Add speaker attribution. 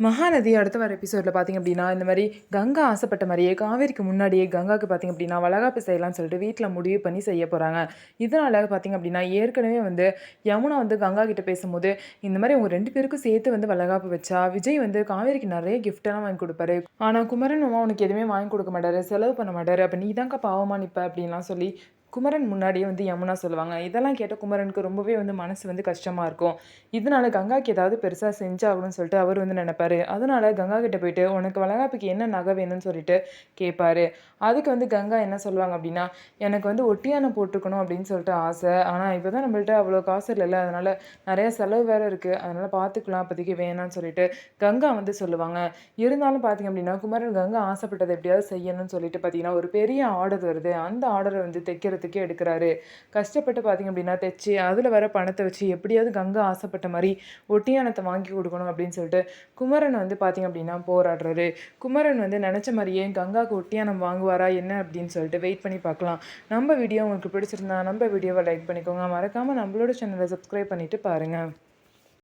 Speaker 1: மகாநதி அடுத்த வர எபிசோடில் பார்த்திங்க அப்படின்னா இந்த மாதிரி கங்கா ஆசைப்பட்ட மாதிரியே காவேரிக்கு முன்னாடியே கங்காவுக்கு பார்த்திங்க அப்படின்னா வளகாப்பு செய்யலாம்னு சொல்லிட்டு வீட்டில் முடிவு பண்ணி செய்ய போகிறாங்க. இதனால் பார்த்திங்க அப்படின்னா ஏற்கனவே யமுனா கங்கா கிட்ட பேசும்போது இந்த மாதிரி உங்கள் 2 பேருக்கும் சேர்த்து வளகாப்பு வச்சா விஜய் காவேரிக்கு நிறைய கிஃப்டெல்லாம் வாங்கி கொடுப்பாரு. ஆனால் குமரன் மாமா உனக்கு எதுவுமே வாங்கி கொடுக்க மாட்டாரு, செலவு பண்ண மாட்டாரு, அப்போ நீ தான்க்கா பாவமா நிற்ப அப்படின்லாம் சொல்லி குமரன் முன்னாடியே யமுனா சொல்லுவாங்க. இதெல்லாம் கேட்ட குமரனுக்கு ரொம்பவே மனசு கஷ்டமாக இருக்கும். இதனால கங்காக்கு ஏதாவது பெருசாக செஞ்சாகணும்னு சொல்லிட்டு அவர் நினைப்பாரு. அதனால கங்கா கிட்ட போயிட்டு உனக்கு வளகாப்புக்கு என்ன நகை வேணும்னு சொல்லிட்டு கேட்பாரு. அதுக்கு கங்கா என்ன சொல்லுவாங்க அப்படின்னா, எனக்கு ஒட்டியானம் போட்டுக்கணும் அப்படின்னு சொல்லிட்டு ஆசை. ஆனால் இப்போ தான் நம்மள்ட்ட அவ்வளோ காசு இல்லைல்ல, அதனால நிறைய செலவு வேறு இருக்குது, அதனால பார்த்துக்கலாம், அப்போதைக்கு வேணாம்னு சொல்லிட்டு கங்கா சொல்லுவாங்க. இருந்தாலும் பார்த்தீங்க அப்படின்னா குமரன் கங்கா ஆசைப்பட்டதை எப்படியாவது செய்யணும்னு சொல்லிட்டு பார்த்தீங்கன்னா ஒரு பெரிய ஆர்டர் வருது. அந்த ஆர்டரை தைக்கிறதுக்கே எடுக்கிறாரு. கஷ்டப்பட்டு பார்த்தீங்க அப்படின்னா தைச்சி அதில் வர பணத்தை வச்சு எப்படியாவது கங்கா ஆசைப்பட்ட மாதிரி ஒட்டியானத்தை வாங்கி கொடுக்கணும் அப்படின்னு சொல்லிட்டு குமரன் பார்த்தீங்க அப்படின்னா போராடுறாரு. குமரன் நினச்ச மாதிரியே கங்காவுக்கு ஒட்டியானம் வாங்குவாரா என்ன அப்படின்னு சொல்லிட்டு வெயிட் பண்ணி பார்க்கலாம். நம்ம வீடியோ உங்களுக்கு பிடிச்சிருந்தா நம்ம வீடியோவை லைக் பண்ணிக்கோங்க. மறக்காமல் நம்மளோட சேனலை சப்ஸ்கிரைப் பண்ணிவிட்டு பாருங்கள்.